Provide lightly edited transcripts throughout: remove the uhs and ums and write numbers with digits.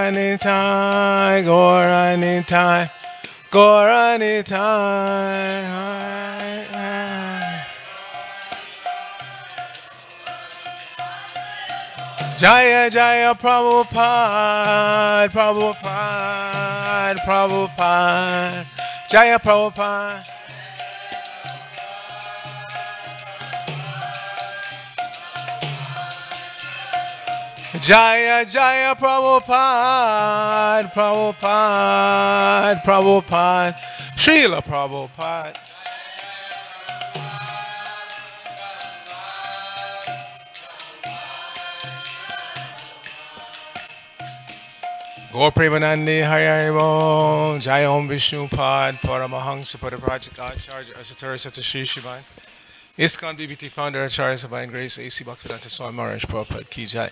Goranitai, Goranitai, Goranitai. Jaya Jaya Prabhupada, Prabhupada, Prabhupada, Jaya Prabhupada. Jaya Jaya Prabhupada, Prabhupada, Prabhupada, Srila Prabhupada. Gaur Premanandi Hari Hari Bol, Jaya Om Vishnu Pad, Paramahansa Padaprajik Acharya Ashatara Sata Shri Shivan, ISKCON BBT Founder Acharya Divine Grace A.C. Bhaktivedanta Swami Maharaj Prabhupada Ki Jai.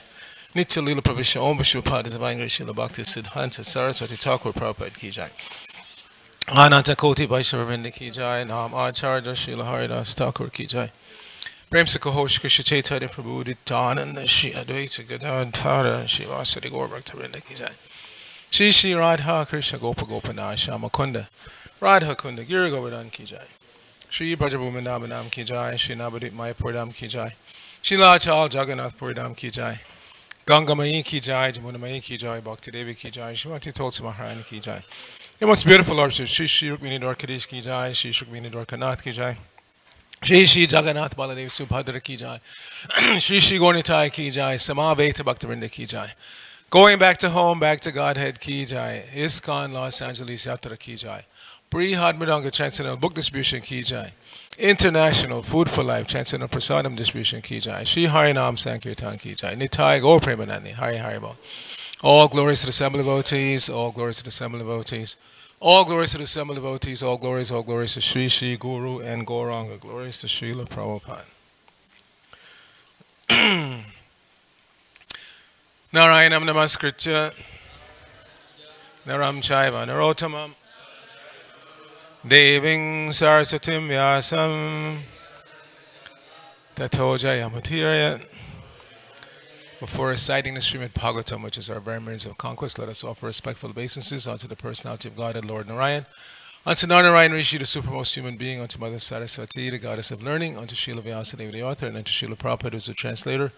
Nitya Lila Pravisha Om Vishnu Pad Divine Grace Srila Bhakti Siddhanta Saraswati Thakur Prabhupada Ki Jai. Ananta Koti Vaishnavinda Ki Jai, Nam Acharya Srila Haridas Thakur Ki Jai. Prem se Kahosh Krishna Chaitanya Prabhu Nityananda Shri Advaita Gadadhara Shri Vasadi Gaur Bhaktivedanta Ki Jai. Shri Shri Radha Krishna Gopa Gopana Shama Kunda Radha Kunda Giri Govardhan Ki Jai. Shri Brajabhumi Nabanam Ki Jai. Shri Navadip Mayapur Dham Ki Jai. Shri Lachal Jagannath Puri Dham Ki Jai. Ganga Mai Ki Jai. Jamuna Mai Ki Jai. Bhakti Devi Ki Jai. Shrimati Tulsi Maharani Ki Jai. Your most beautiful Lord Shri Shri Rukmini Dwarkadish Ki Jai. Shri Rukmini Dwarkanath Ki Jai. Shri Shri Jagannath Baladev Subhadra Ki Jai. Shri Shri Gornitai Ki Jai. Samaveta Bhaktivinoda Ki Jai. Going back to home, back to Godhead Ki Jai. ISKCON Los Angeles Yatra Ki Jai. Brihad Madanga Transcendental Book Distribution Ki Jai. International Food for Life Transcendental Prasadam Distribution Ki Jai. Shri Harinam Sankirtan Ki Jai. Nitai Gaur Premanandi Hari Hari Bol. All glories to the Assembly Devotees. All glories to the Assembly Devotees. All glories to the Assembly Devotees. All glories to Shri Shri Guru and Gauranga. Glories to Srila Prabhupada. Narayanam Namaskritya Naram Chaiva Narottamam Deving Saraswatim Vyasam Tato Jayamatiraya. Before reciting the Srimad Bhagavatam, which is our very means of conquest, let us offer respectful obeisances unto the personality of God and Lord Narayan, unto Narayan Rishi, the supermost human being, unto Mother Saraswati, the goddess of learning, unto Srila Vyasadeva, the author, and unto Srila Prabhupada, who is the translator,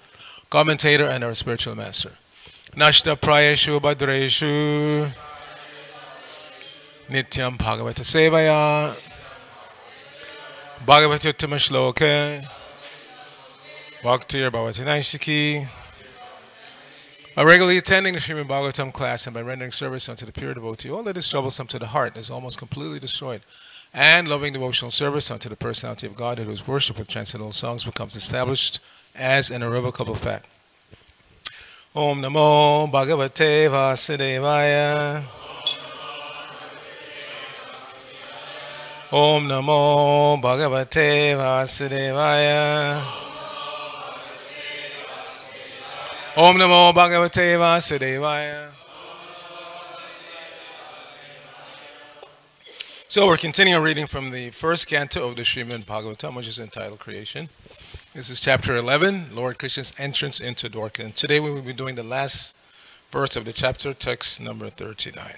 commentator, and our spiritual master. Nashta Prayeshu Bhadreshu Nityam Bhagavata Sevaya Bhagavata Uttama Shloke Bhakti Bhavati Naisiki. By regularly attending the Srimad Bhagavatam class and by rendering service unto the pure devotee, all that is troublesome to the heart is almost completely destroyed. And loving devotional service unto the personality of God, whose worship with transcendental songs becomes established as an irrevocable fact. Om Namo Bhagavate Vasudevaya. Om Namo Bhagavate Vasudevaya. Om Namo Bhagavate Vasudevaya. So we're continuing reading from the first canto of the Srimad Bhagavatam, which is entitled Creation. This is chapter 11, Lord Krishna's entrance into Dwarka. And today we will be doing the last verse of the chapter, text number 39.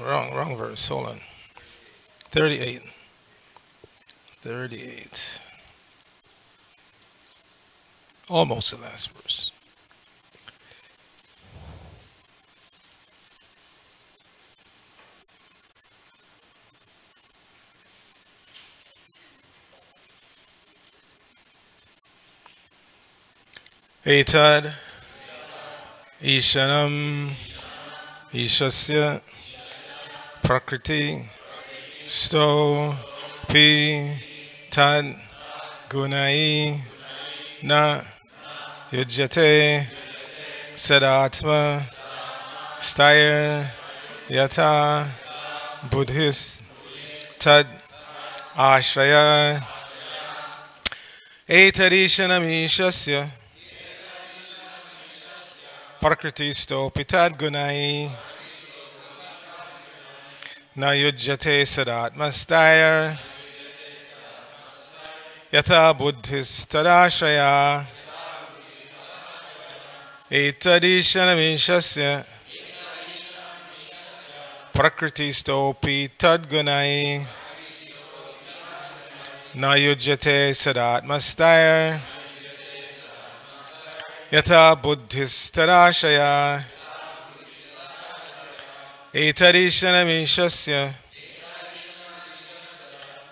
Wrong verse. Hold on. 38. Almost the last verse. Etad Ishanam Ishasya Prakriti Sto Pi Tad Gunai Na Yujyate Sadatma Stayar Yata Buddhis Tad Ashraya Etadishanam Ishasya Prakriti Sto Pitad Gunai Na Yujyate Sadatma Stayar Yatha buddhistadashaya etadishanamishasya prakritistopi tadgunai na yujyate sadatmastaya. Yatha buddhistadashaya etadishanamishasya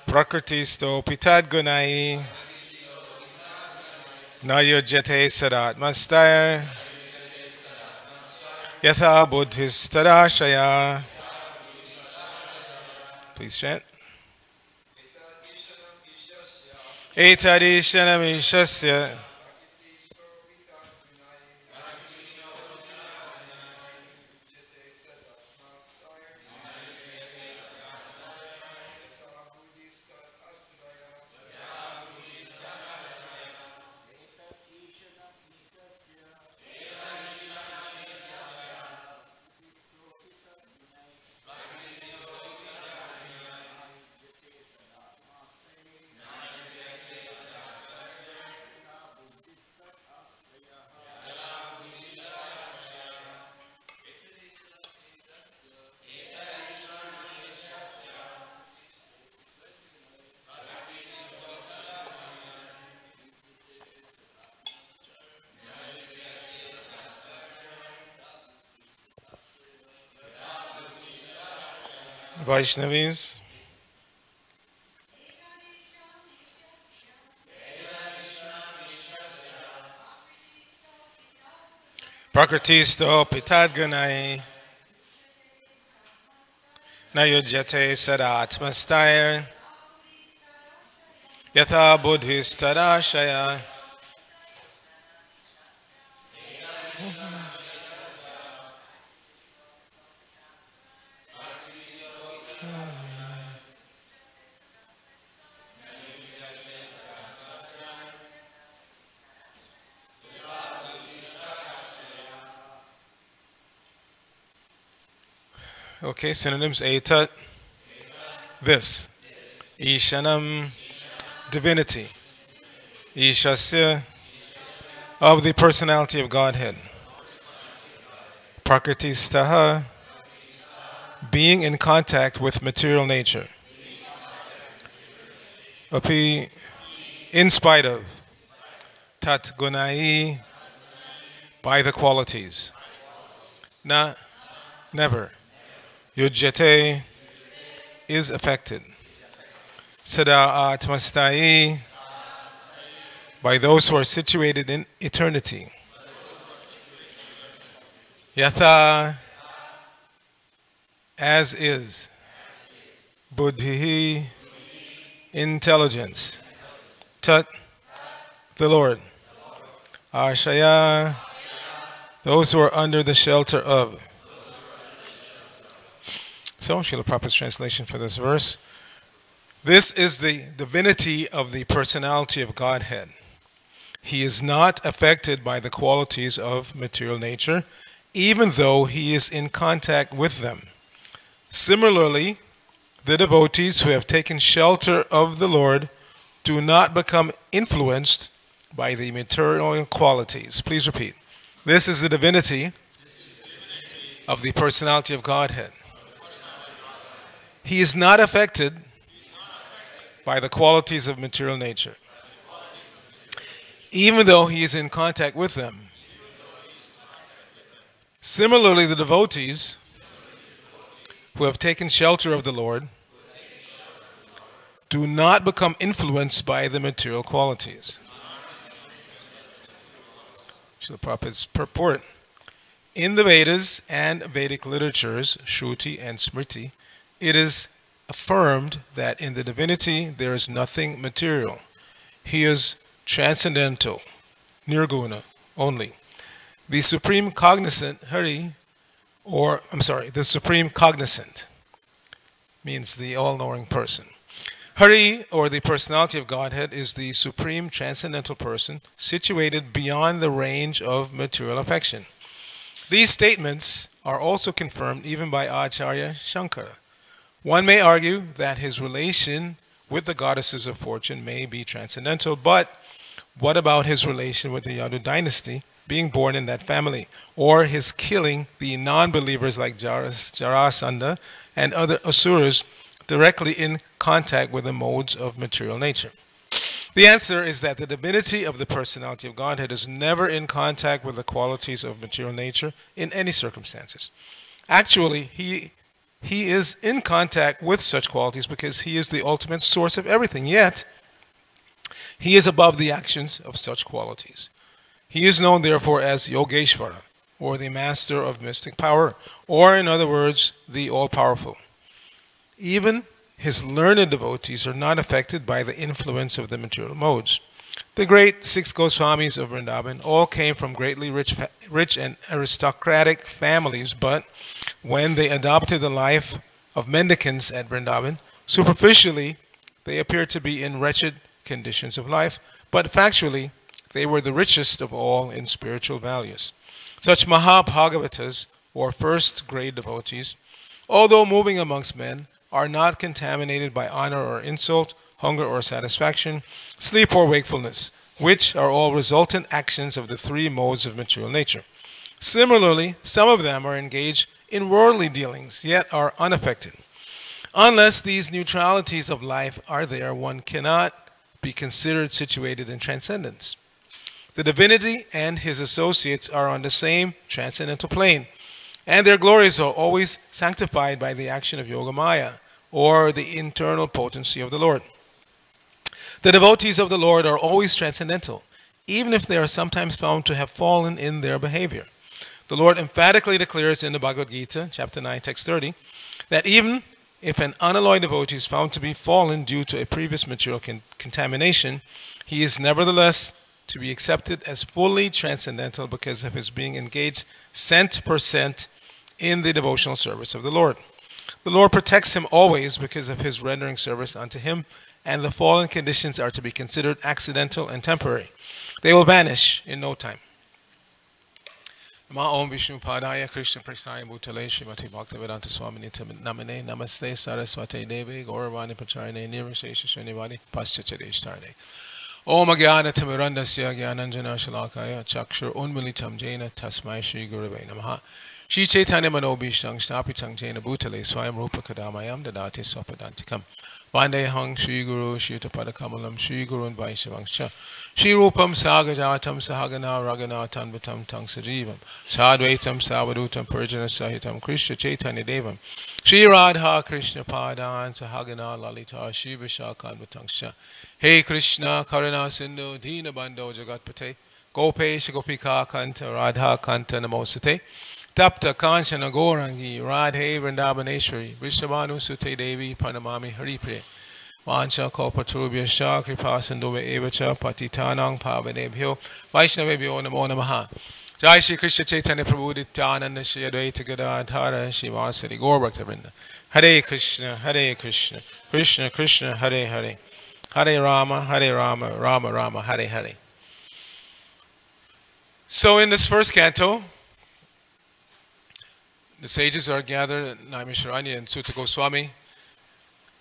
prakritistopi tadgunai na yujyate sadatmastaya. Yatha buddhistadashaya. Please chant. Etadishanamishasya Vaishnavis. Prakritisto pitadganai nayujyate sadatmastaya. Yatha buddhistadashaya. Okay, synonyms: etat, this; ishanam, divinity; ishasya, of the personality of Godhead; prakritistaha, being in contact with material nature; api, in spite of; tat gunai, by the qualities; na, never; yujyate, is affected; sada atmastai, by those who are situated in eternity; yatha, as is; buddhi, intelligence; tat, the Lord; ashaya, those who are under the shelter of. So, Srila Prabhupada's translation for this verse. This is the divinity of the personality of Godhead. He is not affected by the qualities of material nature, even though he is in contact with them. Similarly, the devotees who have taken shelter of the Lord do not become influenced by the material qualities. Please repeat. This is the divinity of the personality of Godhead. He is not affected by the qualities of material nature, even though he is in contact with them. Similarly, the devotees who have taken shelter of the Lord do not become influenced by the material qualities. Srila Prabhupada's purport. In the Vedas and Vedic literatures, Shruti and Smriti, it is affirmed that in the divinity there is nothing material. He is transcendental, nirguna, only. The supreme cognizant, the supreme cognizant means the all-knowing person. Hari, or the personality of Godhead, is the supreme transcendental person situated beyond the range of material affection. These statements are also confirmed even by Acharya Shankara. One may argue that his relation with the goddesses of fortune may be transcendental, but what about his relation with the Yadu dynasty, being born in that family, or his killing the non-believers like Jarasandha and other asuras directly in contact with the modes of material nature? The answer is that the divinity of the personality of Godhead is never in contact with the qualities of material nature in any circumstances. Actually, he is in contact with such qualities because he is the ultimate source of everything, yet he is above the actions of such qualities. He is known therefore as Yogeshvara, or the master of mystic power, or in other words, the all-powerful. Even his learned devotees are not affected by the influence of the material modes. The great 6 Goswamis of Vrindavan all came from greatly rich and aristocratic families, but when they adopted the life of mendicants at Vrindavan, superficially they appeared to be in wretched conditions of life, but factually they were the richest of all in spiritual values. Such Mahabhagavatas, or first-grade devotees, although moving amongst men, are not contaminated by honor or insult, hunger or satisfaction, sleep or wakefulness, which are all resultant actions of the 3 modes of material nature. Similarly, some of them are engaged in worldly dealings, yet are unaffected. Unless these neutralities of life are there, one cannot be considered situated in transcendence. The divinity and his associates are on the same transcendental plane, and their glories are always sanctified by the action of Yogamaya, or the internal potency of the Lord. The devotees of the Lord are always transcendental, even if they are sometimes found to have fallen in their behavior. The Lord emphatically declares in the Bhagavad Gita, chapter 9, text 30, that even if an unalloyed devotee is found to be fallen due to a previous material contamination, he is nevertheless to be accepted as fully transcendental because of his being engaged cent per cent in the devotional service of the Lord. The Lord protects him always because of his rendering service unto him, and the fallen conditions are to be considered accidental and temporary. They will vanish in no time. Om Vishnu Padaya Krishna Prasthaya Bhutale Srimati Bhaktivedanta Swamini Namane Namaste Saraswate Devi Gauravani Pacharane Nirvishesha Srinivadi Paschachadeshtarne Om Agyana Tamirandasya Gyananjana Shalakaya Chakshur Unmilitam Jaina Tasmai Shri Gurave Namaha Shri Chaitanya Manobhishtang Snapitang Jaina Bhutale Swayam Rupa Kadamayam Dadati Swapadantikam Vandehang Shri Guru Shri Tapadakamalam Shri Guru and Vaishavangscha Shri Rupam Sagajatam Sahagana Raganatan Vitam Tang Sajivam Sadvaitam Savadutam Purjana Sahitam Krishna Chaitanya Devam Shri Radha Krishna Padan Sahagana Lalita Shri Vishakan Vitangsha Hey Krishna Karuna Sindhu Dina Bando Jagatpate Gopesh Gopika Kanta Radha Kanta Namosate Tapta Kanchana Gorangi Radhe Vrindavaneshwari Vishnavanu Sute Devi Panamami Haripre Vancha Kalpaturubhya Shah Kripasindove Evacha Patitanang Pavanebhyo Vaishnavebhyo Namo Namaha Jai Shri Krishna Chaitanya Prabhu Nityananda Shri Advaita Gadadhara Shri Vasari Gaur Bhaktivinoda Hare Krishna Krishna Krishna Hare Hare Hare Rama Rama Rama Hare Hare. So in this first canto, the sages are gathered, Naimisharanya and Sutta Goswami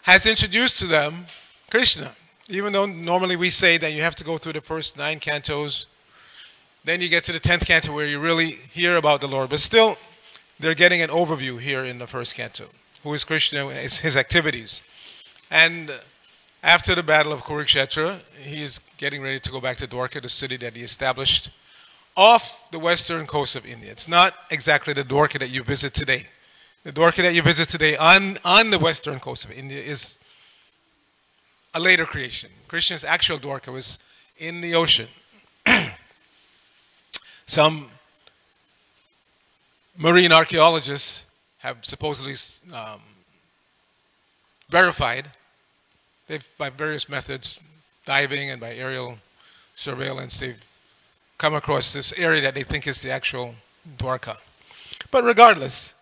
has introduced to them Krishna. Even though normally we say that you have to go through the first 9 cantos, then you get to the 10th canto where you really hear about the Lord. But still, they're getting an overview here in the first canto. Who is Krishna, his activities. And after the battle of Kurukshetra, he is getting ready to go back to Dwarka, the city that he established off the western coast of India. It's not exactly the Dwarka that you visit today. The Dwarka that you visit today on the western coast of India is a later creation. Krishna's actual Dwarka was in the ocean. Some marine archaeologists have supposedly verified, by various methods, diving and by aerial surveillance, they've come across this area that they think is the actual Dwarka. But regardless,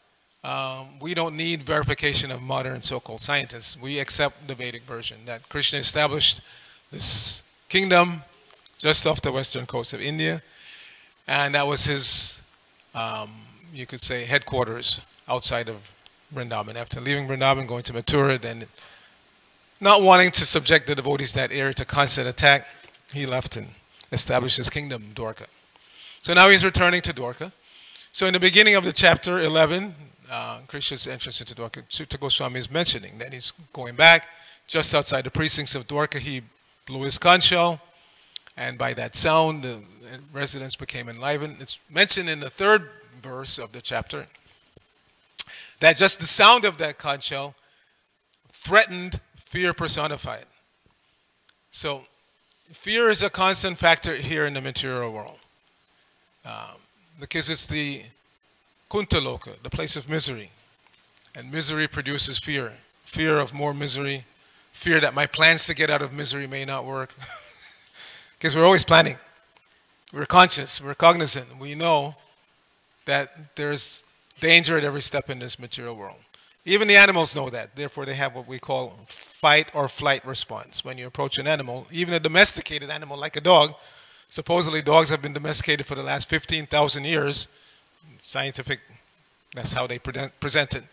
we don't need verification of modern so-called scientists. We accept the Vedic version that Krishna established this kingdom just off the western coast of India, and that was his, you could say, headquarters outside of Vrindavan. After leaving Vrindavan, going to Mathura, then not wanting to subject the devotees in that area to constant attack, he left and established his kingdom, Dwarka. So now he's returning to Dwarka. So in the beginning of the chapter 11, Krishna's entrance into Dwarka, Sutta Goswami is mentioning that he's going back. Just outside the precincts of Dwarka, he blew his conch shell, and by that sound, the residents became enlivened. It's mentioned in the 3rd verse of the chapter that just the sound of that conch shell threatened fear personified. So fear is a constant factor here in the material world, because it's the Kuntaloka, the place of misery. And misery produces fear. Fear of more misery. Fear that my plans to get out of misery may not work. Because we're always planning. We're conscious, we're cognizant. We know that there's danger at every step in this material world. Even the animals know that. Therefore, they have what we call fight or flight response. When you approach an animal, even a domesticated animal like a dog, supposedly dogs have been domesticated for the last 15,000 years. Scientific, that's how they present it.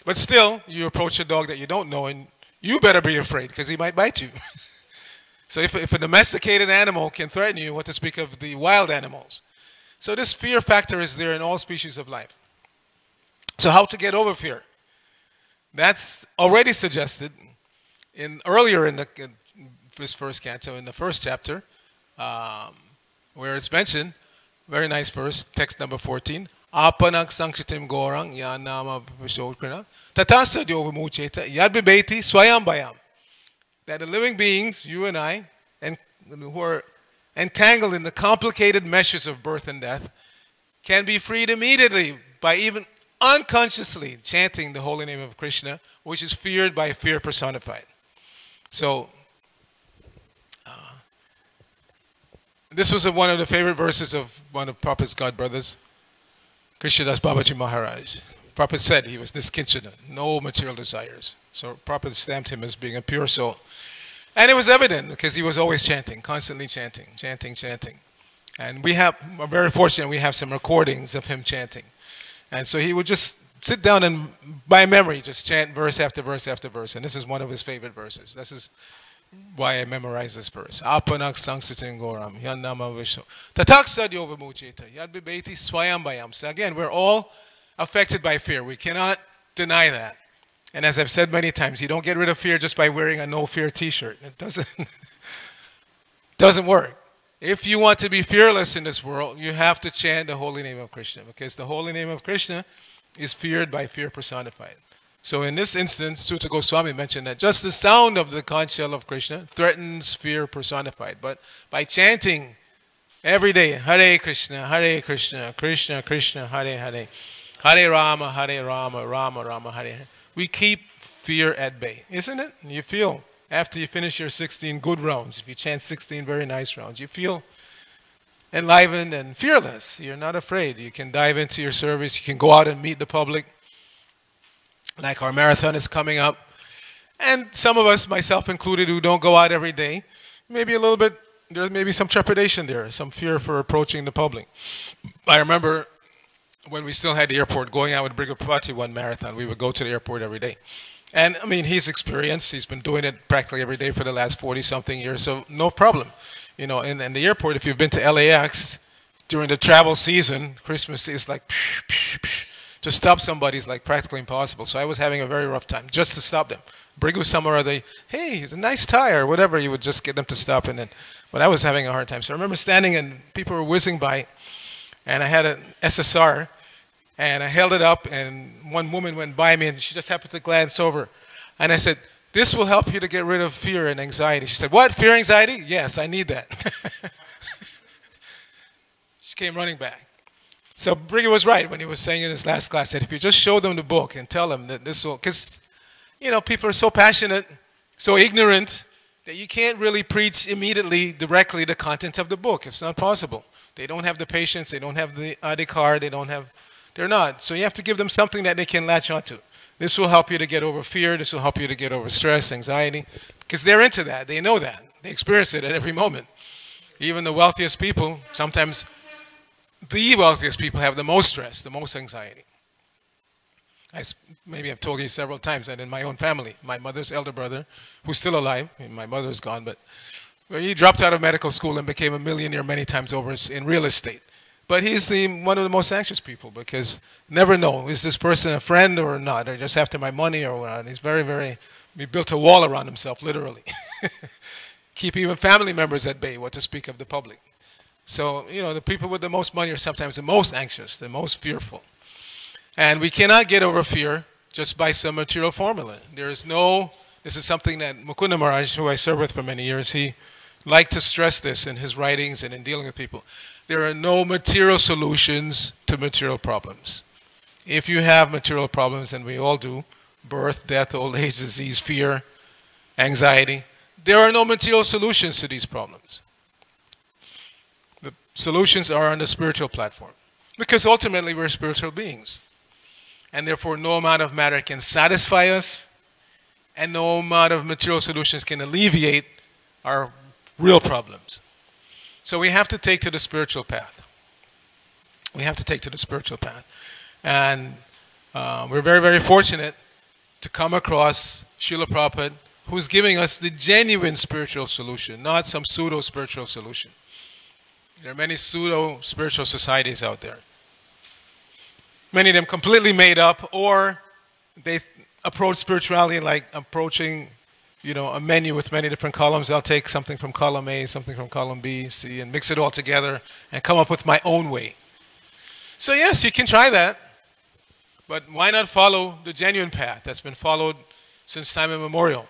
But still, you approach a dog that you don't know, and you better be afraid because he might bite you. So if a domesticated animal can threaten you, what to speak of the wild animals? So this fear factor is there in all species of life. So how to get over fear? That's already suggested earlier in this first canto, in the first chapter, where it's mentioned, very nice verse, text number 14. Apanak sangshitim gorang yanama vishokrana tatasa yovimucheta yadbibeti swayam bayam. That the living beings, you and I, and who are entangled in the complicated meshes of birth and death, can be freed immediately by even unconsciously chanting the holy name of Krishna, which is feared by fear personified. So, this was one of the favorite verses of one of Prabhupada's god brothers, Krishnadas Babaji Maharaj. Prabhupada said he was niskinchana, no material desires. So Prabhupada stamped him as being a pure soul. And it was evident because he was always chanting, constantly chanting, chanting, chanting. And we're very fortunate we have some recordings of him chanting. And so he would just sit down and, by memory, just chant verse after verse after verse. And this is one of his favorite verses. This is why I memorized this verse. Apanak sangsitim goram, yannama vishnu. Tatak sadyo vimucheta, yadbibeti swayam bayam. So again, we're all affected by fear. We cannot deny that. And as I've said many times, you don't get rid of fear just by wearing a no fear t-shirt. It doesn't work. If you want to be fearless in this world, you have to chant the holy name of Krishna, because the holy name of Krishna is feared by fear personified. So in this instance, Sutta Goswami mentioned that just the sound of the conch shell of Krishna threatens fear personified. But by chanting every day, Hare Krishna, Krishna Krishna, Hare Hare, Hare Rama, Rama Rama, Hare Hare, we keep fear at bay, isn't it? You feel, after you finish your 16 good rounds, if you chant 16 very nice rounds, you feel enlivened and fearless. You're not afraid. You can dive into your service. You can go out and meet the public. Like our marathon is coming up. And some of us, myself included, who don't go out every day, maybe a little bit, there may be some trepidation there, some fear for approaching the public. I remember when we still had the airport, going out with Brigapati one marathon, we would go to the airport every day. And I mean, he's experienced, he's been doing it practically every day for the last 40-something years, so no problem. You know, in the airport, if you've been to LAX during the travel season, Christmas is like, psh, psh, psh. To stop somebody is like practically impossible. So I was having a very rough time just to stop them. Brigu somewhere, or hey, it's a nice tire, whatever, you would just get them to stop. But I was having a hard time. So I remember standing and people were whizzing by, and I had an SSR, and I held it up, and one woman went by me, and she just happened to glance over. And I said, "This will help you to get rid of fear and anxiety." She said, "What, fear, anxiety?" "Yes, I need that." She came running back. So Briggy was right when he was saying in his last class that if you just show them the book and tell them that this will, because, you know, people are so passionate, so ignorant, that you can't really preach immediately, directly the content of the book. It's not possible. They don't have the patience, they don't have the adhikar, they're not. So you have to give them something that they can latch onto. This will help you to get over fear, this will help you to get over stress, anxiety, because they're into that, they know that. They experience it at every moment. Even the wealthiest people, sometimes the wealthiest people have the most stress, the most anxiety. Maybe I've told you several times that in my own family, my mother's elder brother, who's still alive, and my mother's gone, but he dropped out of medical school and became a millionaire many times over in real estate. But he's one of the most anxious people because never know, is this person a friend or not? Or just after my money or what? He's he built a wall around himself, literally. Keep even family members at bay, what to speak of the public. So, the people with the most money are sometimes the most anxious, the most fearful. And we cannot get over fear just by some material formula. This is something that Mukunda Maharaj, who I served with for many years, he liked to stress this in his writings and in dealing with people. There are no material solutions to material problems. If you have material problems, and we all do, birth, death, old age, disease, fear, anxiety, there are no material solutions to these problems. The solutions are on the spiritual platform. Because ultimately we're spiritual beings. And therefore no amount of matter can satisfy us, and no amount of material solutions can alleviate our real problems. So we have to take to the spiritual path. We have to take to the spiritual path. And we're very, very fortunate to come across Srila Prabhupada, who's giving us the genuine spiritual solution, not some pseudo-spiritual solution. There are many pseudo-spiritual societies out there. Many of them completely made up, or they approach spirituality like approaching a menu with many different columns. I'll take something from column A, something from column B, C, and mix it all together and come up with my own way. So yes, you can try that, but why not follow the genuine path that's been followed since time immemorial?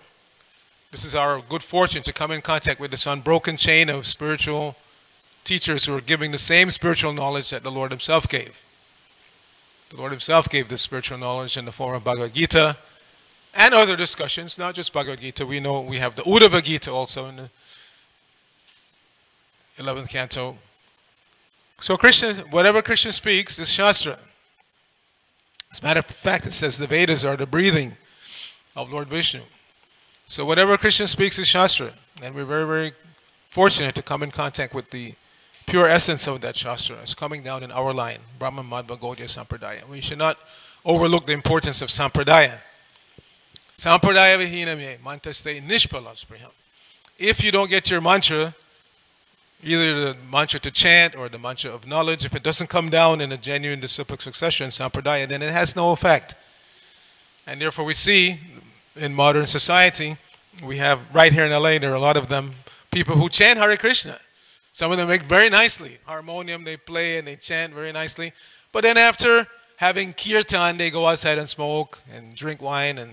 This is our good fortune to come in contact with this unbroken chain of spiritual teachers who are giving the same spiritual knowledge that the Lord himself gave. The Lord himself gave this spiritual knowledge in the form of Bhagavad Gita, and other discussions, not just Bhagavad Gita. We know we have the Uddhava Gita also in the 11th canto. So whatever Krishna speaks is Shastra. As a matter of fact, it says the Vedas are the breathing of Lord Vishnu. So whatever Krishna speaks is Shastra. And we're very, very fortunate to come in contact with the pure essence of that Shastra. It's coming down in our line, Brahma Madhva Gaudiya Sampradaya. We should not overlook the importance of Sampradaya. Sampradaya vihina me, mantaste nishpalas priham. If you don't get your mantra, either the mantra to chant or the mantra of knowledge, if it doesn't come down in a genuine disciplic succession, Sampradaya, then it has no effect. And therefore we see in modern society, we have right here in LA, there are a lot of them, people who chant Hare Krishna. Some of them make very nicely. Harmonium, they play and they chant very nicely. But then after having kirtan, they go outside and smoke and drink wine and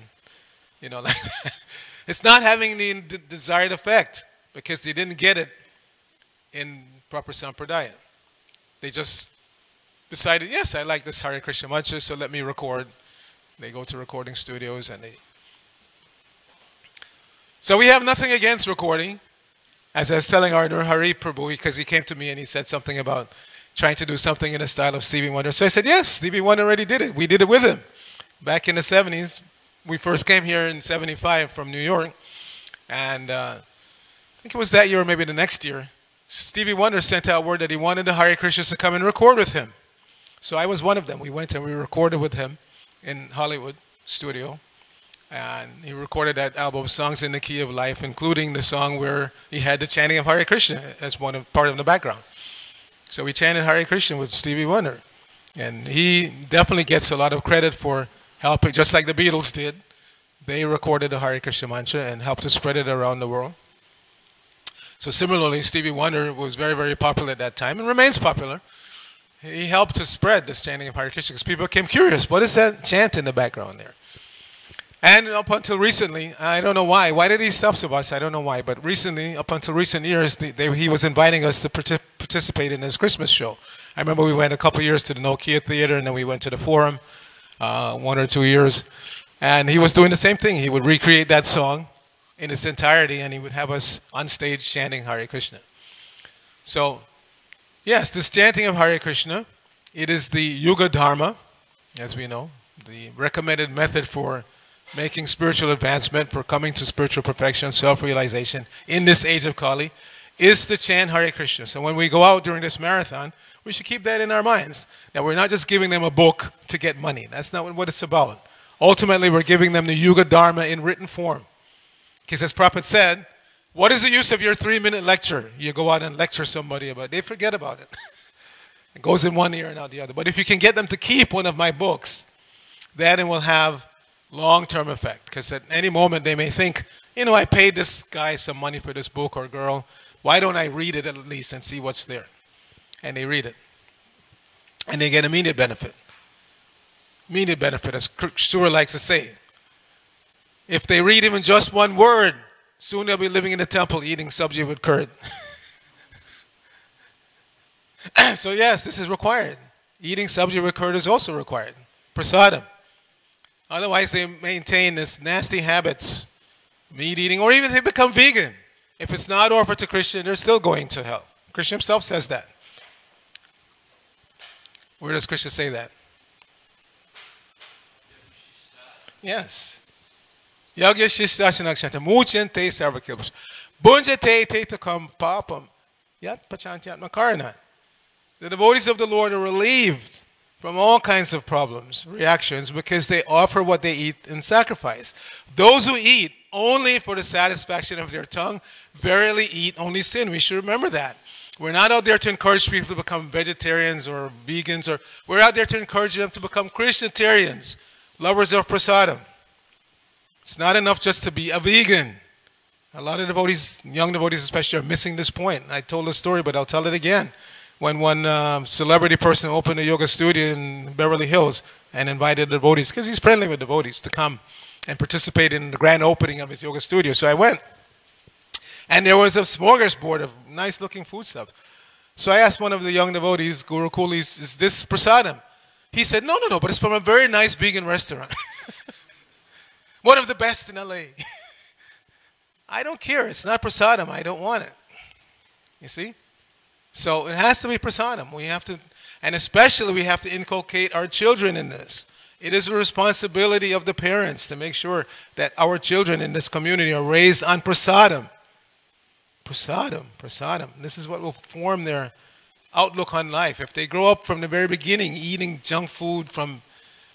like that. It's not having the desired effect because they didn't get it in proper sampradaya. They just decided, yes, I like this Hare Krishna mantra, so let me record. They go to recording studios and So we have nothing against recording. As I was telling our Arcita Prabhu, because he came to me and he said something about trying to do something in the style of Stevie Wonder. So I said, yes, Stevie Wonder already did it. We did it with him. Back in the 70s, we first came here in 75 from New York. And I think it was that year or maybe the next year, Stevie Wonder sent out word that he wanted the Hare Krishnas to come and record with him. So I was one of them. We went and we recorded with him in Hollywood studio. And he recorded that album, Songs in the Key of Life, including the song where he had the chanting of Hare Krishna as part of the background. So we chanted Hare Krishna with Stevie Wonder. And he definitely gets a lot of credit for helping, just like the Beatles did. They recorded the Hare Krishna mantra and helped to spread it around the world. So similarly, Stevie Wonder was very, very popular at that time and remains popular. He helped to spread this chanting of Hare Krishna because people became curious. What is that chant in the background there? And up until recently, I don't know why. Why did he stop so much? I don't know why. But recently, up until recent years, he was inviting us to participate in his Christmas show. I remember we went a couple years to the Nokia Theater, and then we went to the Forum 1 or 2 years. And he was doing the same thing. He would recreate that song in its entirety, and he would have us on stage chanting Hare Krishna. So, yes, this chanting of Hare Krishna, it is the Yuga Dharma, as we know, the recommended method for making spiritual advancement, for coming to spiritual perfection, self-realization in this age of Kali. is to chant Hare Krishna. So when we go out during this marathon, we should keep that in our minds. That we're not just giving them a book to get money. That's not what it's about. Ultimately, we're giving them the Yuga Dharma in written form. Because as Prabhupada said, what is the use of your 3-minute lecture? You go out and lecture somebody about it. They forget about it. It goes in one ear and out the other. But if you can get them to keep one of my books, then it will have long-term effect. Because at any moment they may think, you know, I paid this guy some money for this book or girl. Why don't I read it at least and see what's there? And they read it. And they get immediate benefit. Immediate benefit, as Sura likes to say. If they read even just one word, soon they'll be living in the temple eating sabji with curd. So yes, this is required. Eating sabji with curd is also required. Prasadam. Otherwise they maintain this nasty habits, meat eating, or even they become vegan. If it's not offered to Krishna, they're still going to hell. Krishna himself says that. Where does Krishna say that? Yes. Yagya Shishashanakshata Muchente Sarvakilpash. Bunjate te takam papam. Yat pachantyat makarana. The devotees of the Lord are relieved from all kinds of problems, reactions, because they offer what they eat in sacrifice. Those who eat only for the satisfaction of their tongue verily eat only sin. We should remember that. We're not out there to encourage people to become vegetarians or vegans. We're out there to encourage them to become Christianitarians, lovers of prasadam. It's not enough just to be a vegan. A lot of devotees, young devotees especially, are missing this point. I told the story, but I'll tell it again. When one celebrity person opened a yoga studio in Beverly Hills and invited devotees, because he's friendly with devotees, to come and participate in the grand opening of his yoga studio. So I went. And there was a smorgasbord of nice-looking food stuff. So I asked one of the young devotees, Guru Kulis, is this prasadam? He said, no, but it's from a very nice vegan restaurant. One of the best in LA. I don't care. It's not prasadam. I don't want it. You see? So it has to be prasadam. We have to, and especially we have to inculcate our children in this. It is a responsibility of the parents to make sure that our children in this community are raised on prasadam. Prasadam, prasadam. This is what will form their outlook on life. If they grow up from the very beginning eating junk food from,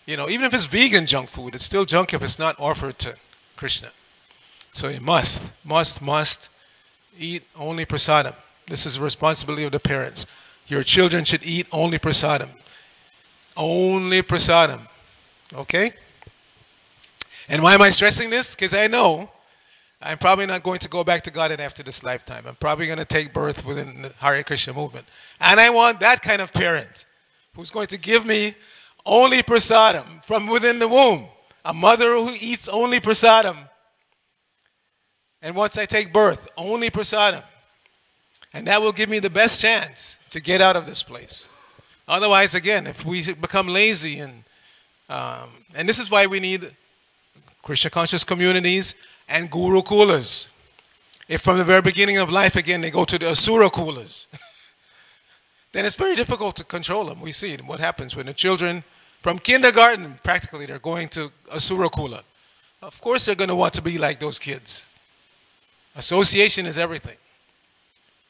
you know, even if it's vegan junk food, it's still junk if it's not offered to Krishna. So you must eat only prasadam. This is a responsibility of the parents. Your children should eat only prasadam. Only prasadam. Okay? And why am I stressing this? Because I know I'm probably not going to go back to Godhead after this lifetime. I'm probably going to take birth within the Hare Krishna movement. And I want that kind of parent who's going to give me only prasadam from within the womb. A mother who eats only prasadam. And once I take birth, only prasadam. And that will give me the best chance to get out of this place. Otherwise, again, if we become lazy and this is why we need Krishna conscious communities and Guru Kulas. If from the very beginning of life, again, they go to the Asura Kulas, then it's very difficult to control them. We see what happens when the children, from kindergarten, practically, they're going to Asura Kula. Of course, they're going to want to be like those kids. Association is everything.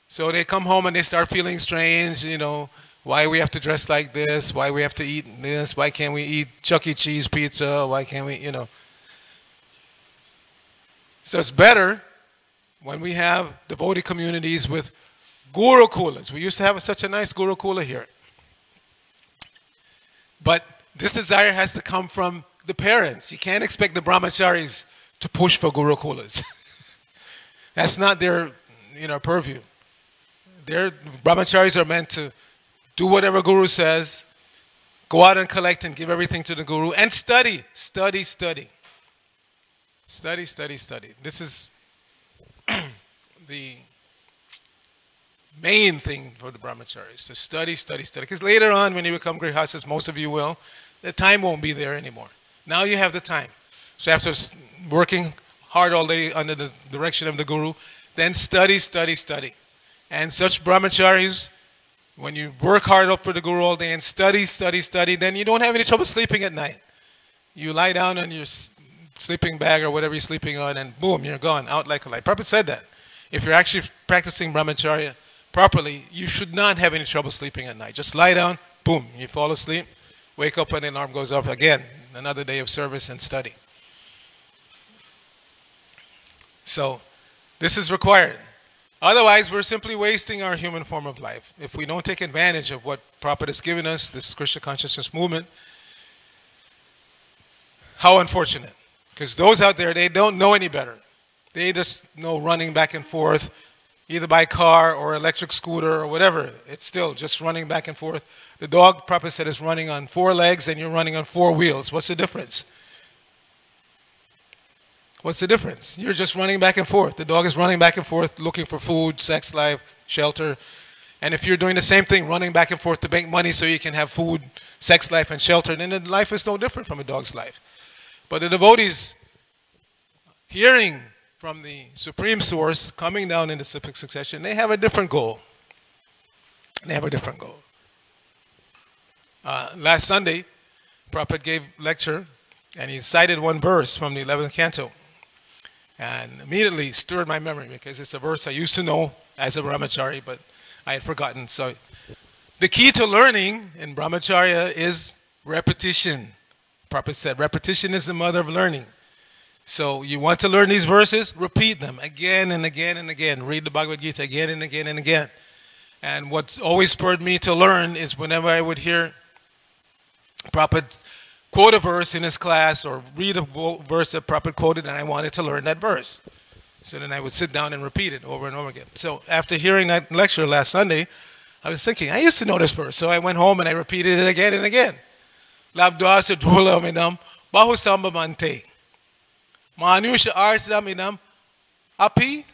So they come home and they start feeling strange, you know, why we have to dress like this, why we have to eat this, why can't we eat Chuck E. Cheese pizza, why can't we, you know. So it's better when we have devotee communities with Guru Kulas. We used to have such a nice Guru Kula here. But this desire has to come from the parents. You can't expect the brahmacharis to push for Guru Kulas. That's not their, you know, purview. Their brahmacharis are meant to do whatever Guru says, go out and collect and give everything to the Guru, and study, study, study. Study, study, study. This is the main thing for the brahmacharis, to study, study, study. Because later on, when you become grihastas, most of you will, the time won't be there anymore. Now you have the time. So after working hard all day under the direction of the Guru, then study, study, study. And such brahmacharis, when you work hard up for the Guru all day and study, study, study, then you don't have any trouble sleeping at night. You lie down on your sleeping bag or whatever you're sleeping on, and boom, you're gone, out like a light. Prabhupada said that. If you're actually practicing brahmacharya properly, you should not have any trouble sleeping at night. Just lie down, boom, you fall asleep, wake up when the alarm goes off again, another day of service and study. So this is required. Otherwise, we're simply wasting our human form of life. If we don't take advantage of what Prabhupada has given us, this Krishna consciousness movement, how unfortunate. Because those out there, they don't know any better. They just know running back and forth, either by car or electric scooter or whatever. It's still just running back and forth. The dog, Prabhupada said, is running on 4 legs and you're running on 4 wheels. What's the difference? What's the difference? You're just running back and forth. The dog is running back and forth, looking for food, sex life, shelter. And if you're doing the same thing, running back and forth to make money so you can have food, sex life, and shelter, then the life is no different from a dog's life. But the devotees, hearing from the Supreme Source, coming down in the succession, they have a different goal. They have a different goal. Last Sunday, Prabhupada gave a lecture, and he cited one verse from the 11th canto. And immediately stirred my memory because it's a verse I used to know as a brahmachari, but I had forgotten. So the key to learning in brahmacharya is repetition. Prabhupada said, repetition is the mother of learning. So you want to learn these verses, repeat them again and again and again. Read the Bhagavad Gita again and again and again. And what always spurred me to learn is whenever I would hear Prabhupada quote a verse in his class or read a verse that Prabhupada quoted, and I wanted to learn that verse. So then I would sit down and repeat it over and over again. So after hearing that lecture last Sunday, I was thinking, I used to know this verse. So I went home and I repeated it again and again. Labdwasa dhula midam bahusambamante. Manusha arsadam idam api.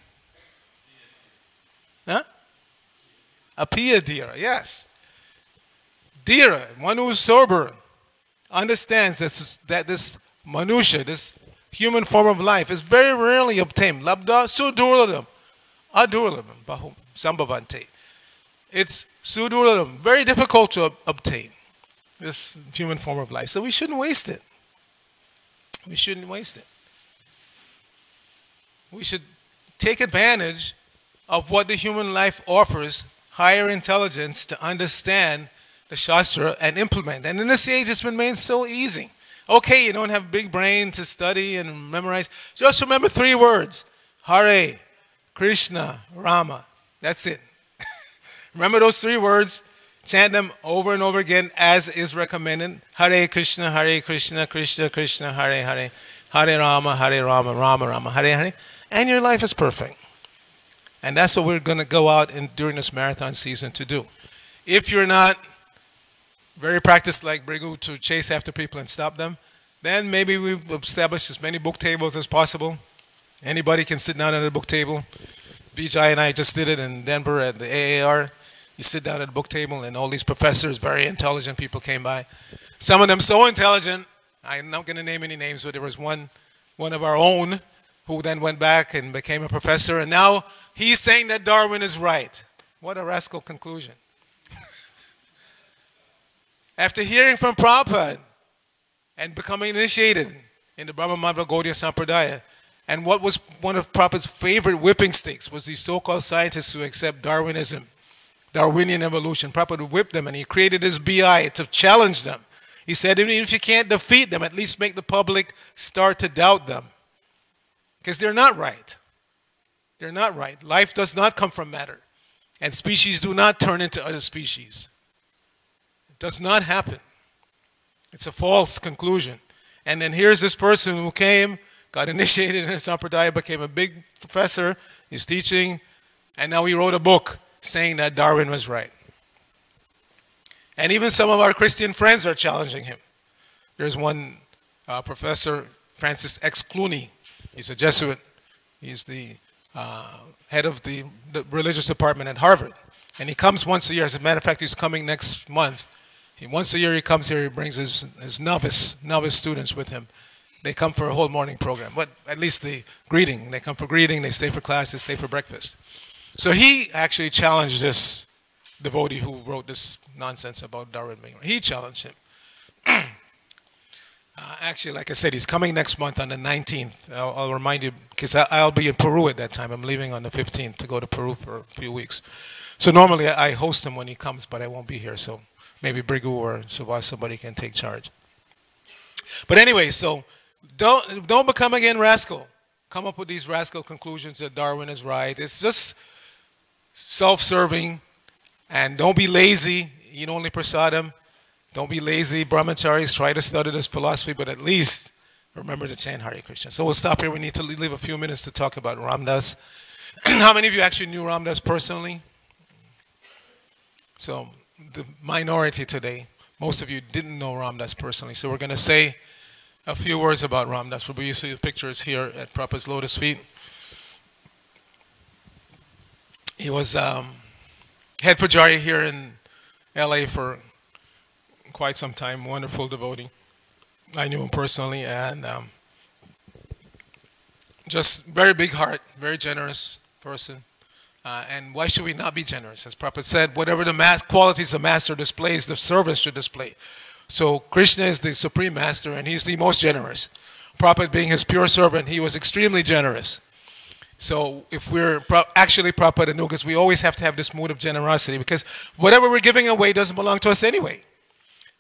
Huh? Apiya dira, yes. Dira, one who's sober, understands that this manusha, this human form of life, is very rarely obtained. Labda sudurladam, adurladam, bahum sambhavante. It's sudurladam, very difficult to obtain, this human form of life. So we shouldn't waste it. We shouldn't waste it. We should take advantage of what the human life offers, higher intelligence to understand the Shastra and implement. And in this age, it's been made so easy. Okay, you don't have a big brain to study and memorize. Just remember 3 words. Hare, Krishna, Rama. That's it. Remember those 3 words. Chant them over and over again as is recommended. Hare Krishna, Krishna Krishna, Hare Hare. Hare Rama, Rama Rama, Hare Hare. And your life is perfect. And that's what we're going to go out during this marathon season to do. If you're not very practiced like Brigu to chase after people and stop them, then maybe we've established as many book tables as possible. Anybody can sit down at a book table. Vijay and I just did it in Denver at the AAR. You sit down at a book table and all these professors, very intelligent people came by. Some of them so intelligent, I'm not going to name any names, but there was one of our own who then went back and became a professor, and now he's saying that Darwin is right. What a rascal conclusion. After hearing from Prabhupada and becoming initiated in the Brahma Madhva Gaudiya Sampradaya, and what was one of Prabhupada's favorite whipping sticks was these so-called scientists who accept Darwinism, Darwinian evolution. Prabhupada whipped them and he created his BI to challenge them. He said, even if you can't defeat them, at least make the public start to doubt them. Because they're not right. They're not right. Life does not come from matter. And species do not turn into other species. It does not happen. It's a false conclusion. And then here's this person who came, got initiated in a sampradaya, became a big professor, he's teaching, and now he wrote a book saying that Darwin was right. And even some of our Christian friends are challenging him. There's one professor, Francis X. Clooney. He's a Jesuit. He's the head of the religious department at Harvard. And he comes once a year. As a matter of fact, he's coming next month. Once a year he comes here, he brings his novice students with him. They come for a whole morning program, but at least the greeting. They come for greeting, they stay for class, they stay for breakfast. So he actually challenged this devotee who wrote this nonsense about Darwin being right. He challenged him. Actually, like I said, he's coming next month on the 19th. I'll remind you, because I'll be in Peru at that time. I'm leaving on the 15th to go to Peru for a few weeks. So normally I host him when he comes, but I won't be here. So maybe Brigu or Subhash, somebody can take charge. But anyway, so don't become again rascal. Come up with these rascal conclusions that Darwin is right. It's just self-serving, and don't be lazy. You only prasadam. Don't be lazy. Brahmacharis, try to study this philosophy, but at least remember to chant Hare Krishna. So we'll stop here. We need to leave a few minutes to talk about Ramdas. How many of you actually knew Ramdas personally? So the minority today, most of you didn't know Ramdas personally. So we're going to say a few words about Ramdas Prabhu. You see the pictures here at Prabhupada's lotus feet. He was head pujari here in LA for quite some time, wonderful devotee. I knew him personally, and just very big heart, very generous person. And why should we not be generous? As Prabhupada said, whatever the qualities the master displays, the servant should display. So Krishna is the supreme master, and he's the most generous. Prabhupada being his pure servant, he was extremely generous. So if we're actually Prabhupada Anugas, we always have to have this mood of generosity, because whatever we're giving away doesn't belong to us anyway.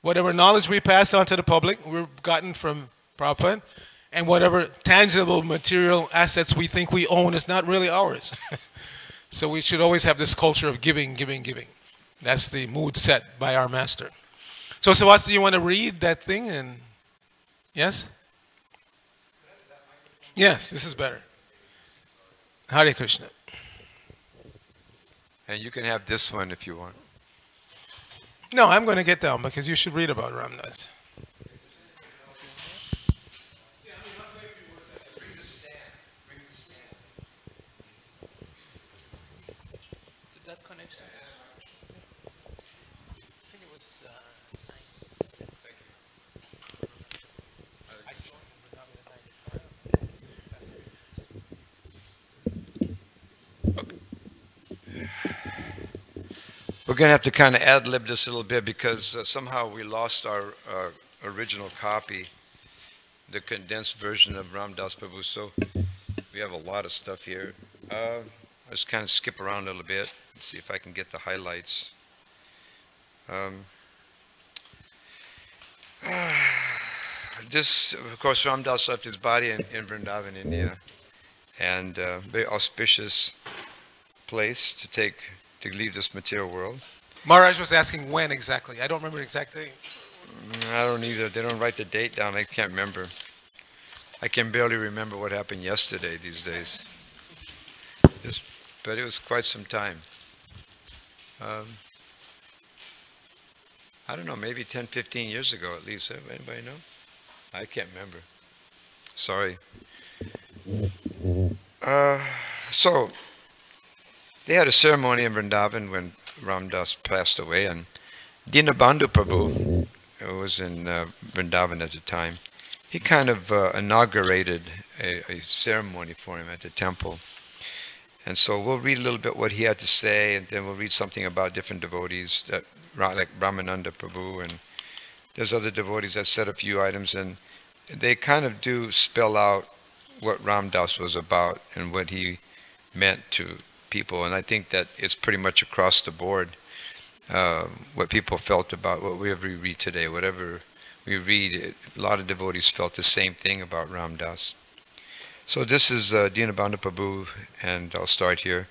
Whatever knowledge we pass on to the public, we've gotten from Prabhupada, and whatever tangible material assets we think we own is not really ours. So we should always have this culture of giving, giving, giving. That's the mood set by our master. So Sawats, do you want to read that thing? And yes? Yes, this is better. Hare Krishna. And you can have this one if you want. No, I'm going to get down because you should read about Ramdas. Did that connection? I think it was 96. I saw him in Vrindavan in 95. Okay. We're going to have to kind of ad-lib this a little bit because somehow we lost our original copy, the condensed version of Ramdas Prabhu. So we have a lot of stuff here. Let's kind of skip around a little bit and see if I can get the highlights. This, of course, Ramdas left his body in Vrindavan, India, and very auspicious place to leave this material world. Maharaj was asking when exactly. I don't remember the exact date. I don't either. They don't write the date down. I can't remember. I can barely remember what happened yesterday these days. But it was quite some time. I don't know, maybe 10, 15 years ago at least. Anybody know? I can't remember. Sorry. So, they had a ceremony in Vrindavan when Ramdas passed away, and Dinabandhu Prabhu, who was in Vrindavan at the time, he kind of inaugurated a ceremony for him at the temple. And so we'll read a little bit what he had to say, and then we'll read something about different devotees, like Ramananda Prabhu, and there's other devotees that said a few items, and they kind of do spell out what Ramdas was about and what he meant to people. And I think that it's pretty much across the board what people felt about whatever we read today. Whatever we read, a lot of devotees felt the same thing about Ramdas. So this is Dinabandhu Prabhu, and I'll start here.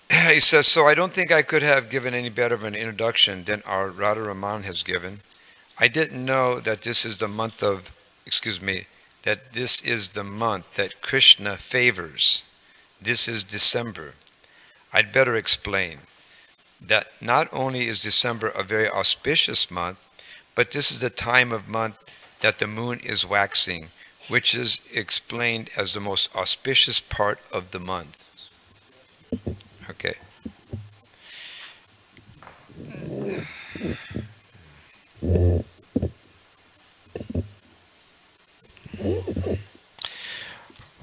He says, so I don't think I could have given any better of an introduction than our Radharaman has given. I didn't know that this is the month of, that this is the month that Krishna favors. This is December. I'd better explain that not only is December a very auspicious month, but this is the time of month that the moon is waxing, which is explained as the most auspicious part of the month. Okay.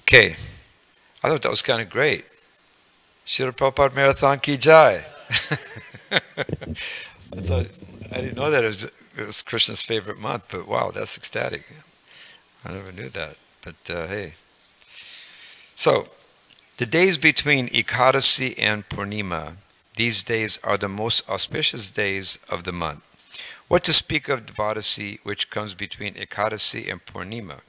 Okay. I thought that was kind of great. Srila Prabhupada Marathon Ki Jai. I didn't know that. It was it's Krishna's favorite month, but wow, that's ecstatic. I never knew that. But hey. So, the days between Ekadasi and Purnima, these days are the most auspicious days of the month. What to speak of Dvadasi, which comes between Ekadasi and Purnima?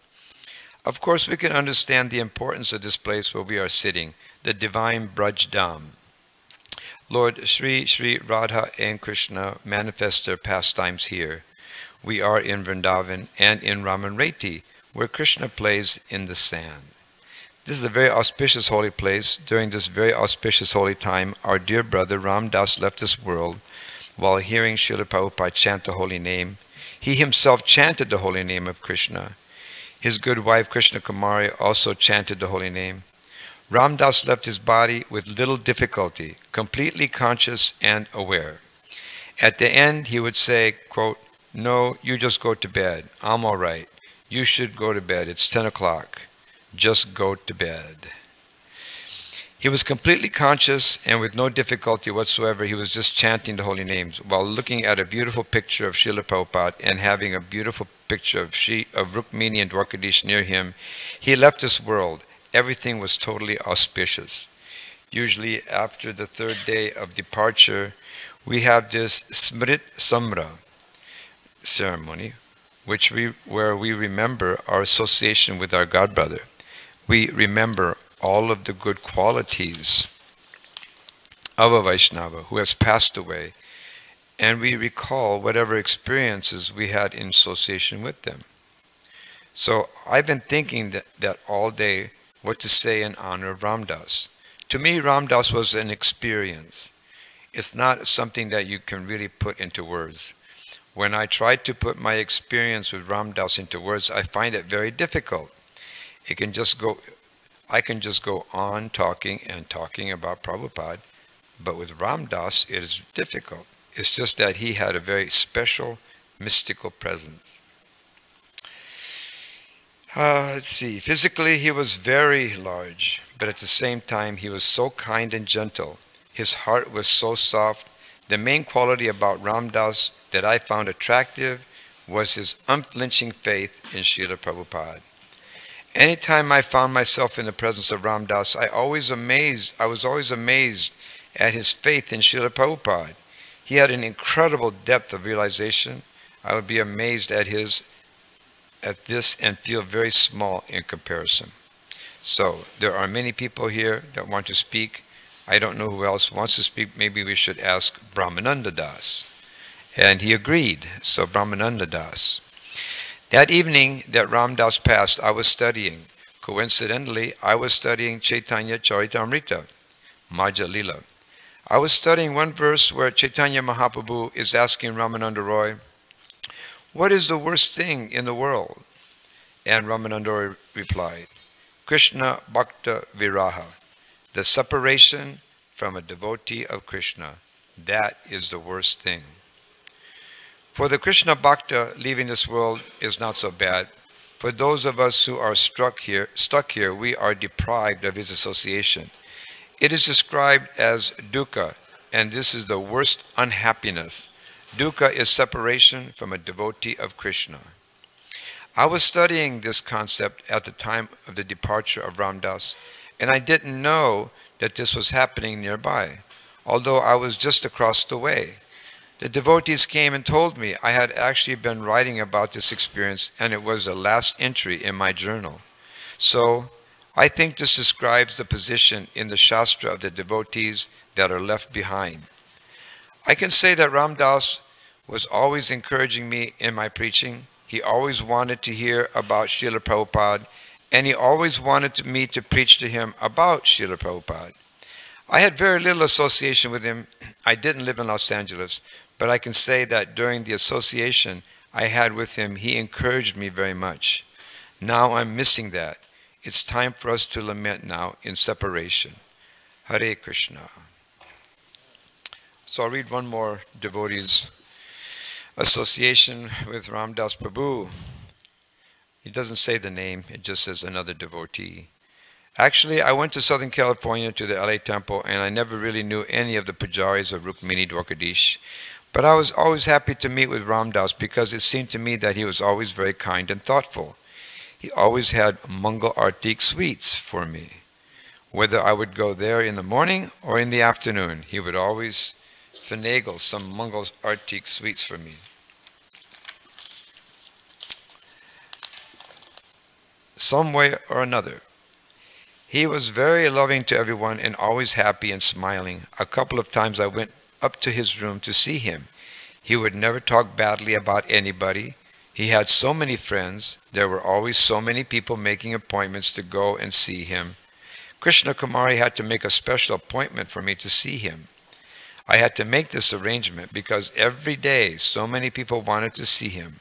Of course, we can understand the importance of this place where we are sitting, the divine Braj Dham. Lord Sri Radha and Krishna manifest their pastimes here. We are in Vrindavan and in Ramanreti, where Krishna plays in the sand. This is a very auspicious holy place. During this very auspicious holy time, our dear brother Ram Das left this world while hearing Srila Prabhupada chant the holy name. He himself chanted the holy name of Krishna. His good wife Krishna Kumari also chanted the holy name. Ram Das left his body with little difficulty, completely conscious and aware. At the end, he would say, quote, "No, you just go to bed. I'm all right. You should go to bed. It's 10 o'clock. Just go to bed." He was completely conscious and with no difficulty whatsoever. He was just chanting the holy names while looking at a beautiful picture of Srila Prabhupada and having a beautiful picture of Rukmini and Dwarkadish near him. He left this world. Everything was totally auspicious. Usually after the third day of departure, we have this Smrit Samra ceremony, where we remember our association with our godbrother. We remember all of the good qualities of a Vaishnava who has passed away, and we recall whatever experiences we had in association with them. So I've been thinking that all day, what to say in honor of Ram Das. To me, Ram Das was an experience. It's not something that you can really put into words. When I try to put my experience with Ram Das into words, I find it very difficult. I can just go on talking and talking about Prabhupada, but with Ram Das it is difficult. It's just that he had a very special mystical presence. Let's see, physically he was very large, but at the same time he was so kind and gentle. His heart was so soft. The main quality about Ram Das that I found attractive was his unflinching faith in Srila Prabhupada. Anytime I found myself in the presence of Ram Das, I was always amazed at his faith in Srila Prabhupada. He had an incredible depth of realization. I would be amazed at this and feel very small in comparison. So there are many people here that want to speak. I don't know who else wants to speak. Maybe we should ask Brahmananda Das. And he agreed. So Brahmananda Das. That evening that Ram Das passed, I was studying. Coincidentally, I was studying Chaitanya Charitamrita, Madhya Lila. I was studying one verse where Chaitanya Mahaprabhu is asking Ramananda Roy, "What is the worst thing in the world?" And Ramananda Roy replied, "Krishna Bhakta Viraha, the separation from a devotee of Krishna. That is the worst thing." For the Krishna Bhakta, leaving this world is not so bad. For those of us who are stuck here, we are deprived of his association. It is described as dukkha, and this is the worst unhappiness. Dukkha is separation from a devotee of Krishna. I was studying this concept at the time of the departure of Ram Das, and I didn't know that this was happening nearby, although I was just across the way. The devotees came and told me I had actually been writing about this experience, and it was the last entry in my journal. So I think this describes the position in the Shastra of the devotees that are left behind. I can say that Ram Das was always encouraging me in my preaching. He always wanted to hear about Srila Prabhupada, and he always wanted me to preach to him about Srila Prabhupada. I had very little association with him. I didn't live in Los Angeles, but I can say that during the association I had with him, he encouraged me very much. Now I'm missing that. It's time for us to lament now in separation. Hare Krishna. So I'll read one more devotee's association with Ram Das Prabhu. It doesn't say the name, it just says another devotee. Actually, I went to Southern California to the LA temple, and I never really knew any of the pujaris of Rukmini Dwarkadish. But I was always happy to meet with Ram Das because it seemed to me that he was always very kind and thoughtful. He always had Mangal Artik sweets for me. Whether I would go there in the morning or in the afternoon, he would always finagle some Mangal Artik sweets for me. Some way or another. He was very loving to everyone and always happy and smiling. A couple of times I went up to his room to see him. He would never talk badly about anybody. He had so many friends. There were always so many people making appointments to go and see him. Krishna Kumari had to make a special appointment for me to see him. I had to make this arrangement because every day so many people wanted to see him.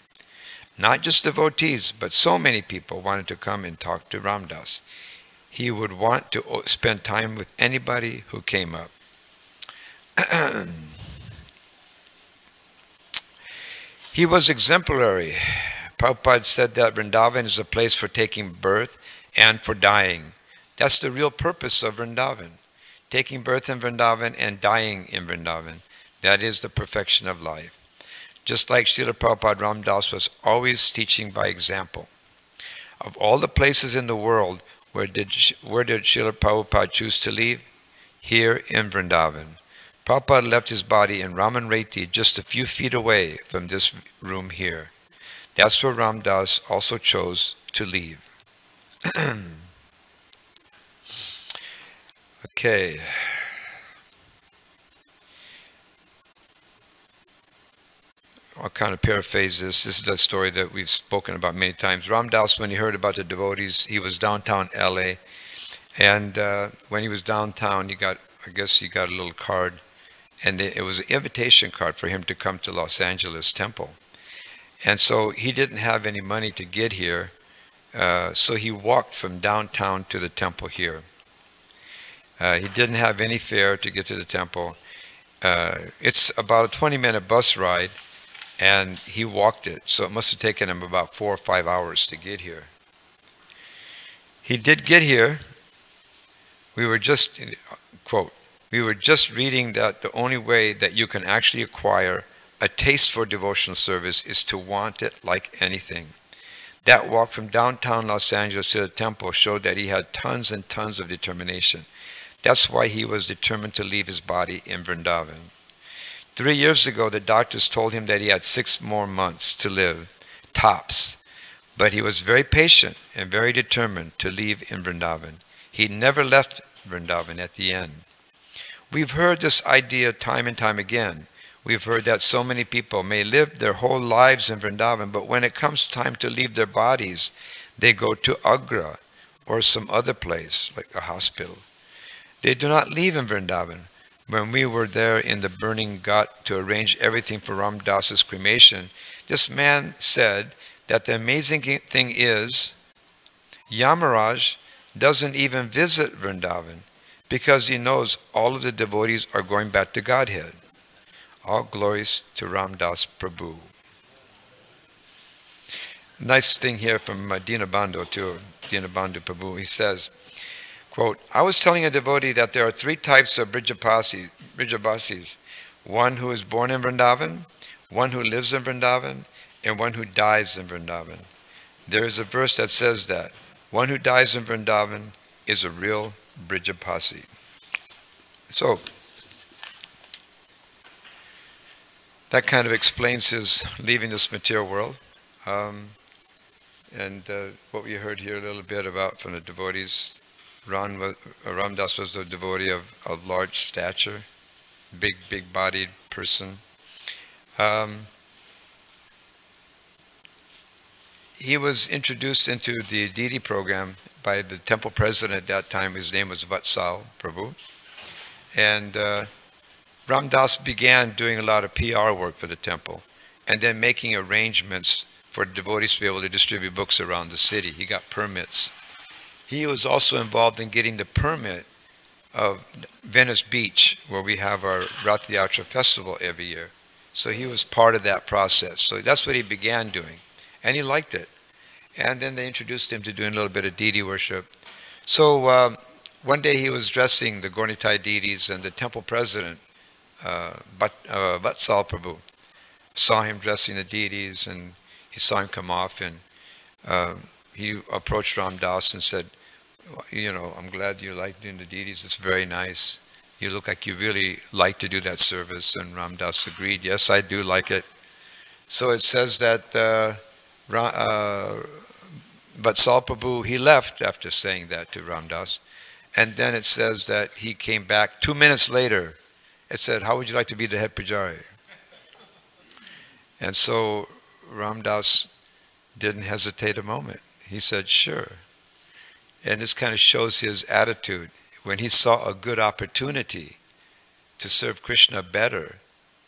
Not just devotees, but so many people wanted to come and talk to Ram Das. He would want to spend time with anybody who came up. He was exemplary. Prabhupada said that Vrindavan is a place for taking birth and for dying. That's the real purpose of Vrindavan. Taking birth in Vrindavan and dying in Vrindavan. That is the perfection of life. Just like Srila Prabhupada, Ram Das was always teaching by example. Of all the places in the world, where did Srila Prabhupada choose to live? Here in Vrindavan. Prabhupada left his body in Raman Reti just a few feet away from this room here. That's where Ram Das also chose to leave. Okay. I'll kind of paraphrase this. This is a story that we've spoken about many times. Ram Das, when he heard about the devotees, he was downtown LA. And when he was downtown, I guess he got a little card. And it was an invitation card for him to come to Los Angeles Temple. And so he didn't have any money to get here. So he walked from downtown to the temple here. He didn't have any fare to get to the temple. It's about a 20-minute bus ride, and he walked it. So it must have taken him about 4 or 5 hours to get here. He did get here. We were just, quote, we were just reading that the only way that you can actually acquire a taste for devotional service is to want it like anything. That walk from downtown Los Angeles to the temple showed that he had tons and tons of determination. That's why he was determined to leave his body in Vrindavan. 3 years ago, the doctors told him that he had 6 more months to live, tops. But he was very patient and very determined to leave in Vrindavan. He never left Vrindavan at the end. We've heard this idea time and time again. We've heard that so many people may live their whole lives in Vrindavan, but when it comes time to leave their bodies, they go to Agra or some other place, like a hospital. They do not leave in Vrindavan. When we were there in the burning ghat to arrange everything for Ram Das's cremation, this man said that the amazing thing is, Yamaraj doesn't even visit Vrindavan because he knows all of the devotees are going back to Godhead. All glories to Ram Das Prabhu. Nice thing here from Dinabandhu too, Dinabandhu Prabhu. He says, quote, I was telling a devotee that there are 3 types of Brijabasis. One who is born in Vrindavan, one who lives in Vrindavan, and one who dies in Vrindavan. There is a verse that says that one who dies in Vrindavan is a real Brijapasi. So, that kind of explains his leaving this material world. And what we heard here a little bit about from the devotees, Ram Das was a devotee of large stature, big-bodied person. He was introduced into the deity program by the temple president at that time. His name was Vatsal Prabhu. And Ram Das began doing a lot of PR work for the temple and then making arrangements for devotees to be able to distribute books around the city. He got permits. He was also involved in getting the permit of Venice Beach, where we have our Rath Yatra festival every year. So he was part of that process. So that's what he began doing. And he liked it. And then they introduced him to doing a little bit of deity worship. So one day he was dressing the Gornitai deities, and the temple president Vatsal Prabhu saw him dressing the deities, and he saw him come off, and he approached Ram Das and said, I'm glad you like doing the deities. It's very nice. You look like you really like to do that service. And Ram Das agreed, yes, I do like it. So it says that Vatsal Prabhu, he left after saying that to Ram Das. And then it says that he came back 2 minutes later. It said, how would you like to be the head pujari? And so Ram Das didn't hesitate a moment. He said, sure. And this kind of shows his attitude. When he saw a good opportunity to serve Krishna better,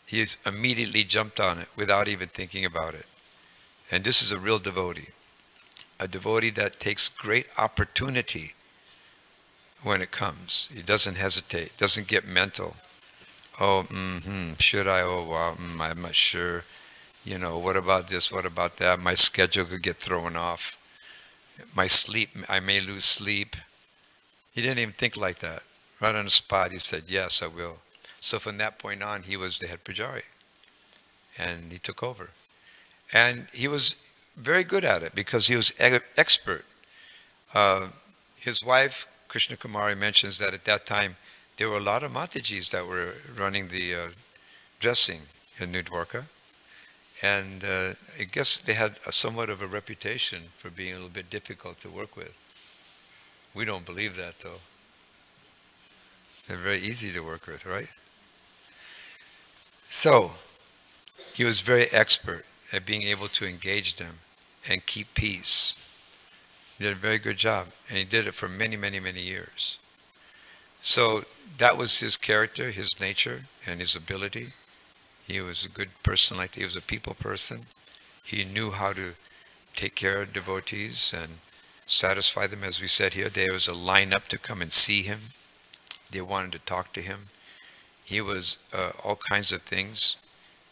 he immediately jumped on it without even thinking about it. And this is a real devotee. A devotee that takes great opportunity when it comes. He doesn't hesitate, doesn't get mental. Oh, should I? Oh, wow, I'm not sure. What about this? What about that? My schedule could get thrown off. My sleep, I may lose sleep. He didn't even think like that. Right on the spot, he said, yes, I will. So from that point on, he was the head pujari. And he took over. And he was very good at it because he was expert. His wife, Krishna Kumari, mentions that at that time, there were a lot of Matajis that were running the dressing in New Dwarka. And I guess they had somewhat of a reputation for being a little bit difficult to work with. We don't believe that, though. They're very easy to work with, right? So, he was very expert at being able to engage them and keep peace. He did a very good job, and he did it for many, many, many years. So, that was his character, his nature, and his ability. He was a good person like that. He was a people person. He knew how to take care of devotees and satisfy them. As we said here, there was a lineup to come and see him. They wanted to talk to him. He was all kinds of things.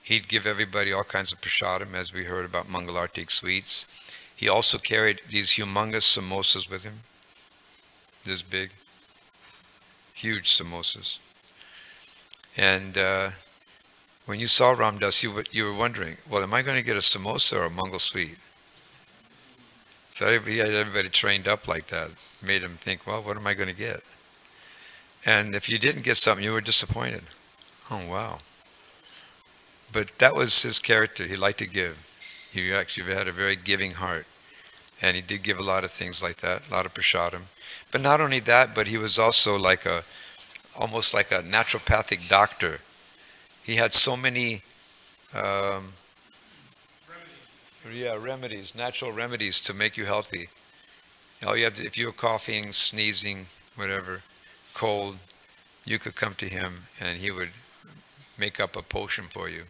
He'd give everybody all kinds of prasadam, as we heard about Mangalartik sweets. He also carried these humongous samosas with him. This big, huge samosas. And when you saw Ram Das, you were wondering, well, am I going to get a samosa or a Mangal sweet? So he had everybody trained up like that. Made him think, well, what am I going to get? And if you didn't get something, you were disappointed. Oh, wow. But that was his character. He liked to give. He actually had a very giving heart. And he did give a lot of things like that, a lot of prasadam. But not only that, but he was also almost like a naturopathic doctor. He had so many remedies, natural remedies to make you healthy. All you have to, if you were coughing, sneezing, whatever, cold, you could come to him and he would make up a potion for you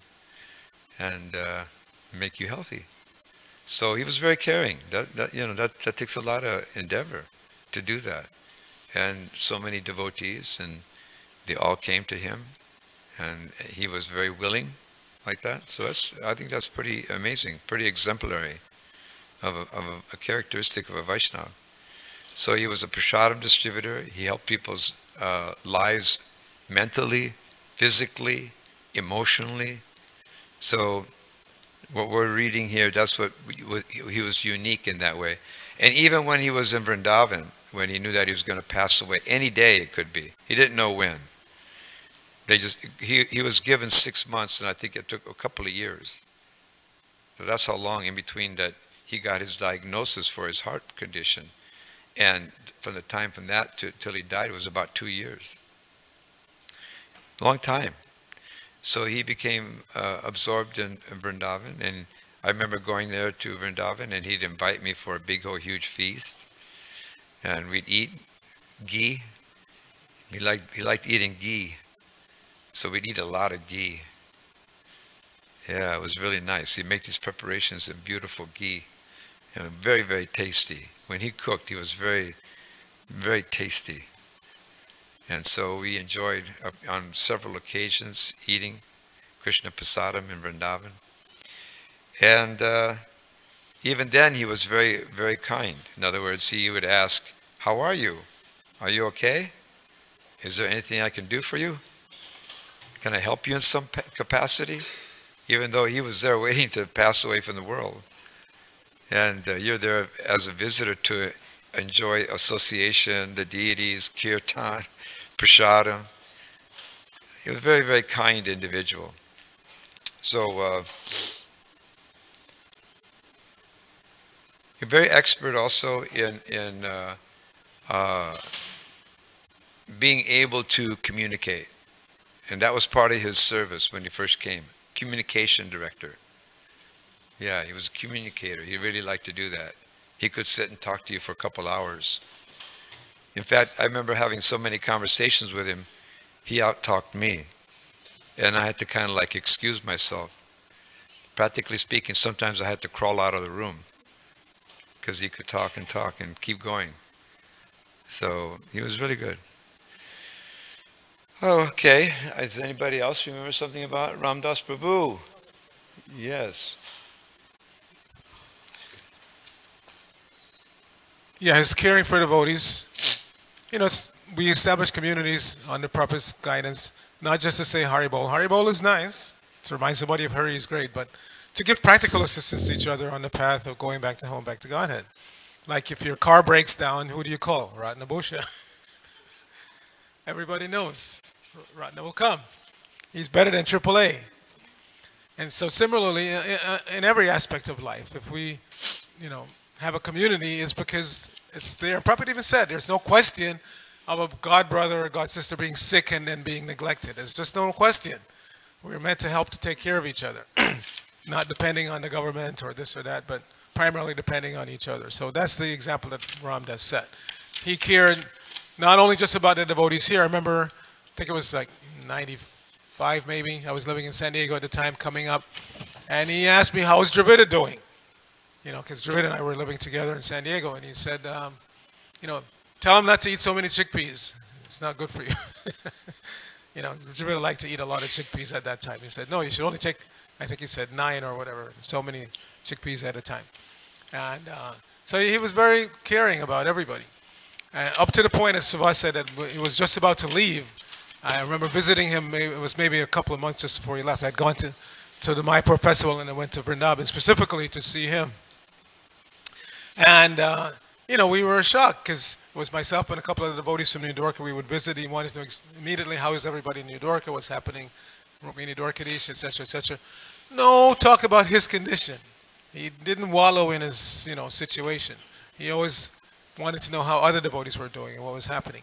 and make you healthy. So he was very caring. That takes a lot of endeavor to do that. And so many devotees, and they all came to him. And he was very willing like that. So I think that's pretty amazing, pretty exemplary of a characteristic of a Vaishnava. So he was a prasadam distributor. He helped people's lives mentally, physically, emotionally. So what we're reading here, that's what he was unique in that way. And even when he was in Vrindavan, when he knew that he was going to pass away, any day it could be. He didn't know when. He was given 6 months, and I think it took a couple of years. So that's how long in between that he got his diagnosis for his heart condition. And from the time from that till he died was about 2 years. Long time. So he became absorbed in Vrindavan, and I remember going there to Vrindavan, and he'd invite me for a big old huge feast, and we'd eat ghee. He liked eating ghee. So we'd eat a lot of ghee. Yeah, it was really nice. He'd make these preparations in beautiful ghee. Very, very tasty. When he cooked, he was very, very tasty. And so we enjoyed, on several occasions, eating Krishna Prasadam in Vrindavan. And even then, he was very, very kind. In other words, he would ask, how are you? Are you okay? Is there anything I can do for you? Can I help you in some capacity? Even though he was there waiting to pass away from the world. And you're there as a visitor to enjoy association, the deities, kirtan, prasada. He was a very, very kind individual. So you're very expert also in being able to communicate. And that was part of his service when he first came. Communication director. Yeah, he was a communicator. He really liked to do that. He could sit and talk to you for a couple hours. In fact, I remember having so many conversations with him, he out-talked me. And I had to kind of like excuse myself. Practically speaking, sometimes I had to crawl out of the room because he could talk and keep going. So he was really good. Oh, okay. Does anybody else remember something about Ramdas Prabhu? Yes. Yeah, his caring for devotees. You know, we establish communities under Prabhupada's guidance, not just to say Haribol. Haribol is nice. To remind somebody of Hari is great, but to give practical assistance to each other on the path of going back to home, back to Godhead. Like if your car breaks down, who do you call? Ratnabhusha. Everybody knows. Ratna will come. He's better than AAA. And so similarly, in every aspect of life, if we, have a community, it's because it's there. Prabhupada even said there's no question of a god brother or god sister being sick and then being neglected. There's just no question. We're meant to help to take care of each other, not depending on the government or this or that, but primarily depending on each other. So that's the example that Ramdas set. He cared not only just about the devotees here. I remember, I think it was like 95 maybe. I was living in San Diego at the time, coming up, and he asked me, how's Dravida doing? Because Dravida and I were living together in San Diego, and he said, tell him not to eat so many chickpeas. It's not good for you. Dravida liked to eat a lot of chickpeas at that time. He said, no, you should only take, I think he said 9 or whatever, so many chickpeas at a time. And so he was very caring about everybody. Up to the point, as Suvas said, that he was just about to leave. I remember visiting him, it was maybe a couple of months just before he left. I'd gone to the Mayapur Festival and I went to Vrindavan specifically to see him. And, we were shocked because it was myself and a couple of the devotees from New Dwarka. We would visit. He wanted to know immediately how is everybody in New Dwarka, what's happening, Rukmini Dwarkadish, etc., etc. No talk about his condition. He didn't wallow in his, situation. He always wanted to know how other devotees were doing and what was happening.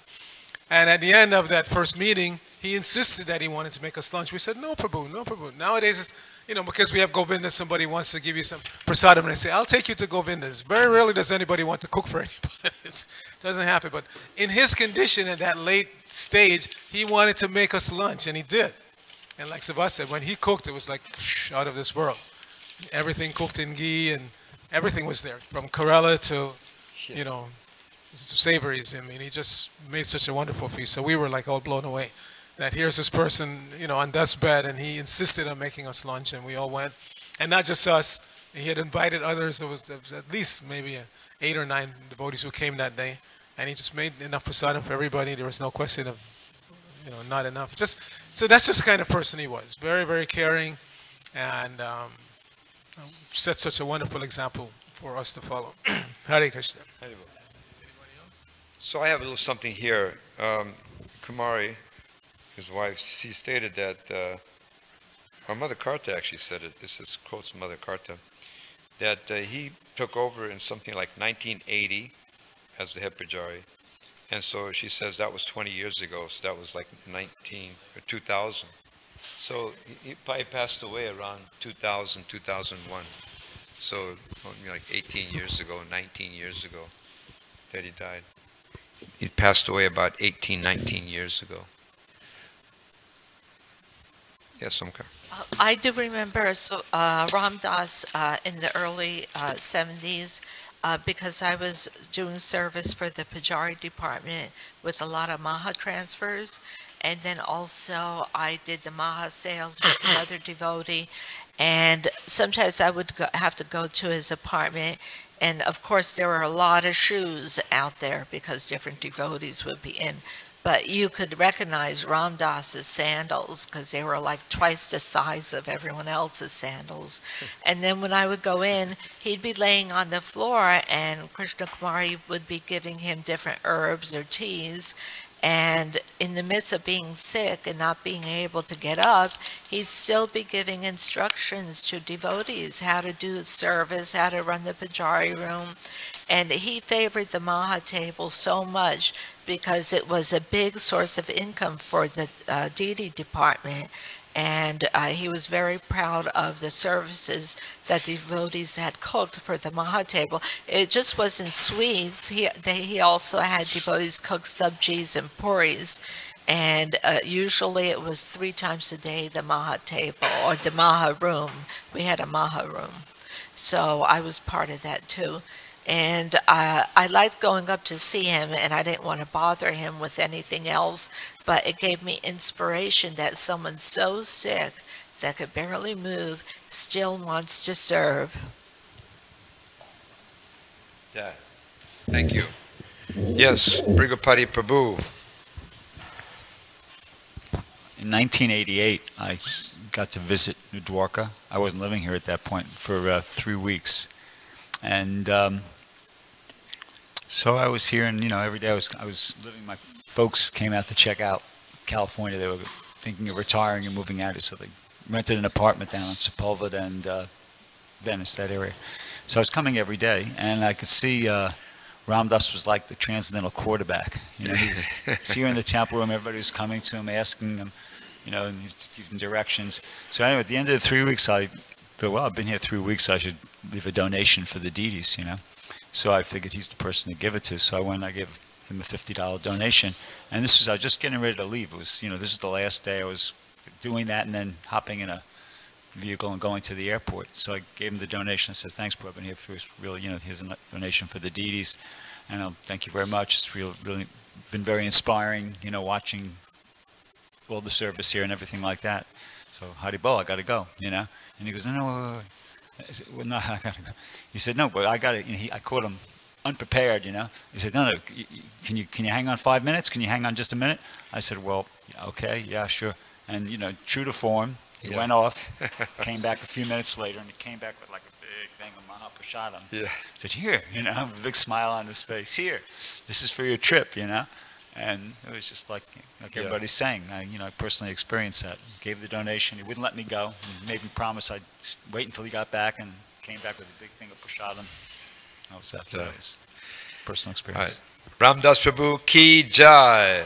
And at the end of that first meeting, he insisted that he wanted to make us lunch. We said, no, Prabhu, no, Prabhu. Nowadays, it's, because we have Govinda, somebody wants to give you some prasadam, and they say, I'll take you to Govinda's. Very rarely does anybody want to cook for anybody. It doesn't happen. But in his condition at that late stage, he wanted to make us lunch, and he did. And like Suvas said, when he cooked, it was like out of this world. Everything cooked in ghee, and everything was there, from Kerala to, savories. I mean, he just made such a wonderful feast. So we were like all blown away that here's this person, on death's bed, and he insisted on making us lunch, and we all went. And not just us, he had invited others. There was at least maybe 8 or 9 devotees who came that day, and he just made enough prasadam for everybody. There was no question of, not enough. So that's just the kind of person he was. Very, very caring, and set such a wonderful example for us to follow. Hare Krishna. So I have a little something here. Kumari, his wife, she stated that, or Mother Karta actually said it, this is quotes from Mother Karta, that he took over in something like 1980 as the head pujari. And so she says that was 20 years ago, so that was like 2000. So he probably passed away around 2000, 2001. So like 18 years ago, 19 years ago that he died. He passed away about 18, 19 years ago. Yes, Omkar. I do remember Ramdas in the early 70s because I was doing service for the Pujari department with a lot of Maha transfers. And then also I did the Maha sales with another devotee. And sometimes I would have to go to his apartment. And of course, there were a lot of shoes out there because different devotees would be in. but you could recognize Ram Dass's sandals because they were like twice the size of everyone else's sandals. And then when I would go in, he'd be laying on the floor, and Krishna Kumari would be giving him different herbs or teas. And in the midst of being sick and not being able to get up, he'd still be giving instructions to devotees how to do service, how to run the Pujari room. And he favored the Maha table so much because it was a big source of income for the deity department. And he was very proud of the services that devotees had cooked for the Maha table. It just wasn't sweets. He also had devotees cook sabjis and puris. And usually it was 3 times a day, the Maha table or the Maha room. We had a Maha room. So I was part of that too. And I liked going up to see him, and I didn't want to bother him with anything else, but it gave me inspiration that someone so sick that could barely move still wants to serve. Yeah. Thank you. Yes, Brigapati Prabhu. In 1988, I got to visit New Dwarka. I wasn't living here at that point for 3 weeks. And so I was here, and every day I was living. My folks came out to check out California. They were thinking of retiring and moving out, so they rented an apartment down in Sepulveda and Venice, that area. So I was coming every day, and I could see Ram Dass was like the transcendental quarterback. He's here in the temple room. Everybody was coming to him, asking him, and he's giving directions. So anyway, at the end of the 3 weeks, I thought, well, I've been here 3 weeks. I should leave a donation for the deities, So I figured he's the person to give it to. So I went, I gave him a $50 donation. And I was just getting ready to leave. It was, this was the last day I was doing that and then hopping in a vehicle and going to the airport. So I gave him the donation. I said, thanks, Prabhu. And here was really, here's a donation for the deities. And thank you very much. It's really been very inspiring, watching all the service here and everything like that. So, Haribol, I got to go, And he goes, no, I said, well, no, I gotta go. He said, no, but I got it. I caught him unprepared, He said, no, can you hang on 5 minutes? Can you hang on just a minute? I said, well, okay, yeah, sure. And, true to form, he went off, came back a few minutes later, and he came back with like a big thing of Mahaprasadam. Yeah. I said, here, a big smile on his face. Here, this is for your trip, And it was just like everybody's saying. I personally experienced that. Gave the donation. He wouldn't let me go. He made me promise I'd wait until he got back, and came back with a big thing of prasadam. That was personal experience. All right. Ram Das Prabhu ki jai.